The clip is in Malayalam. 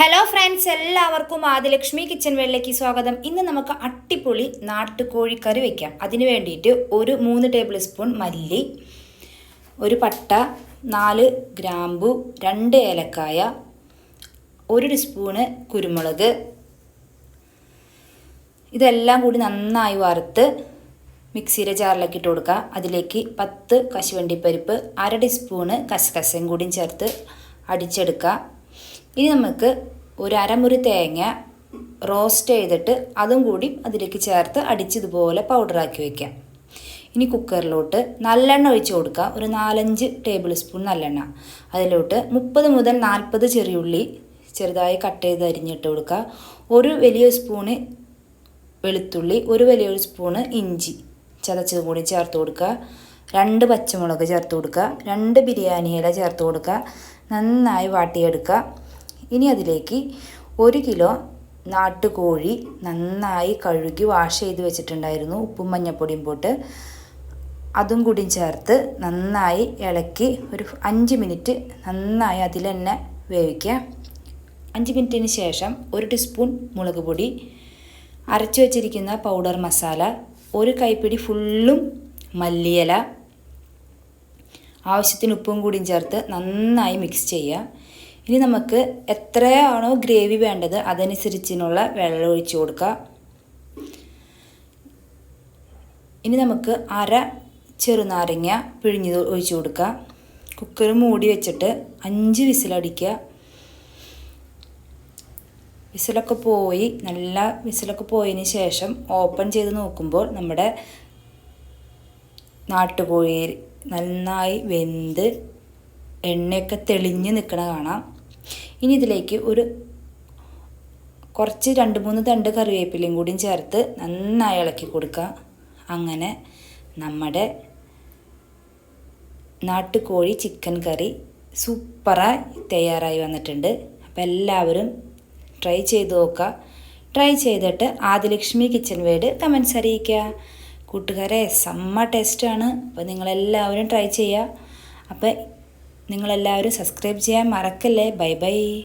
ഹലോ ഫ്രണ്ട്സ്, എല്ലാവർക്കും ആദിലക്ഷ്മി കിച്ചൺ വേളിലേക്ക് സ്വാഗതം. ഇന്ന് നമുക്ക് അട്ടിപ്പൊളി നാട്ടുകോഴിക്കറി വയ്ക്കാം. അതിന് വേണ്ടിയിട്ട് ഒരു 3 ടേബിൾ സ്പൂൺ മല്ലി, ഒരു പട്ട, 4 ഗ്രാമ്പു, 2 ഏലക്കായ, 1 ടീസ്പൂണ് കുരുമുളക്, ഇതെല്ലാം കൂടി നന്നായി വറുത്ത് മിക്സിയുടെ ജാറിലേക്ക് ഇട്ട് കൊടുക്കുക. അതിലേക്ക് 10 കശുവണ്ടിപ്പരിപ്പ്, 1/2 ടീസ്പൂണ് കസകസയും കൂടി ചേർത്ത് അടിച്ചെടുക്കുക. ഇനി നമുക്ക് ഒരു അരമുറി തേങ്ങ റോസ്റ്റ് ചെയ്തിട്ട് അതും കൂടി അതിലേക്ക് ചേർത്ത് അടിച്ചതുപോലെ പൗഡറാക്കി വയ്ക്കാം. ഇനി കുക്കറിലോട്ട് നല്ലെണ്ണ ഒഴിച്ച് കൊടുക്കുക. ഒരു 4-5 ടേബിൾ സ്പൂൺ നല്ലെണ്ണ. അതിലോട്ട് 30 മുതൽ 40 ചെറിയുള്ളി ചെറുതായി കട്ട് ചെയ്ത് അരിഞ്ഞിട്ട് കൊടുക്കുക. ഒരു വലിയ സ്പൂണ് വെളുത്തുള്ളി, ഒരു വലിയ സ്പൂണ് ഇഞ്ചി ചതച്ചത് കൂടി ചേർത്ത് കൊടുക്കുക. 2 പച്ചമുളക് ചേർത്ത് കൊടുക്കുക. 2 ബിരിയാണി ഇല ചേർത്ത് കൊടുക്കുക. നന്നായി വാട്ടിയെടുക്കുക. ഇനി അതിലേക്ക് 1 കിലോ നാട്ടുകോഴി നന്നായി കഴുകി വാഷ് ചെയ്ത് വെച്ചിട്ടുണ്ടായിരുന്നു, ഉപ്പും മഞ്ഞൾപ്പൊടിയും പോട്ട്, അതും കൂടി ചേർത്ത് നന്നായി ഇളക്കി ഒരു 5 മിനിറ്റ് നന്നായി അതിൽ തന്നെ വേവിക്കുക. 5 മിനിറ്റിന് ശേഷം 1 ടീസ്പൂൺ മുളക് പൊടി, അരച്ചു വച്ചിരിക്കുന്ന പൗഡർ മസാല, 1 കൈപ്പിടി ഫുള്ളും മല്ലിയില, ആവശ്യത്തിന് ഉപ്പും കൂടിയും ചേർത്ത് നന്നായി മിക്സ് ചെയ്യുക. ഇനി നമുക്ക് എത്രയാണോ ഗ്രേവി വേണ്ടത് അതനുസരിച്ചിനുള്ള വെള്ളം ഒഴിച്ച് കൊടുക്കുക. ഇനി നമുക്ക് അര ചെറുനാരങ്ങ പിഴിഞ്ഞ് ഒഴിച്ച് കൊടുക്കുക. കുക്കർ മൂടി വെച്ചിട്ട് 5 വിസിലടിക്കുക. വിസിലൊക്കെ പോയി, നല്ല വിസിലൊക്കെ പോയതിന് ശേഷം ഓപ്പൺ ചെയ്ത് നോക്കുമ്പോൾ നമ്മുടെ നാട്ടുകോഴി നന്നായി വെന്ത് എണ്ണയൊക്കെ തെളിഞ്ഞ് നിൽക്കണ കാണാം. ഇനി ഇതിലേക്ക് കുറച്ച് 2-3 തണ്ട് കറിവേപ്പിലയും കൂടിയും ചേർത്ത് നന്നായി ഇളക്കി കൊടുക്കുക. അങ്ങനെ നമ്മുടെ നാട്ടുകോഴി ചിക്കൻ കറി സൂപ്പറായി തയ്യാറായി വന്നിട്ടുണ്ട്. അപ്പോൾ എല്ലാവരും ട്രൈ ചെയ്ത് നോക്കുക. ട്രൈ ചെയ്തിട്ട് ആദിലക്ഷ്മി കിച്ചൺ വേൾഡ് കമൻസ് അറിയിക്കുക. കൂട്ടുകാരെ, സെമ്മ ടേസ്റ്റാണ്. അപ്പോൾ നിങ്ങളെല്ലാവരും ട്രൈ ചെയ്യുക. അപ്പോൾ നിങ്ങളെല്ലാവരും സബ്സ്ക്രൈബ് ചെയ്യാൻ മറക്കല്ലേ. Bye bye.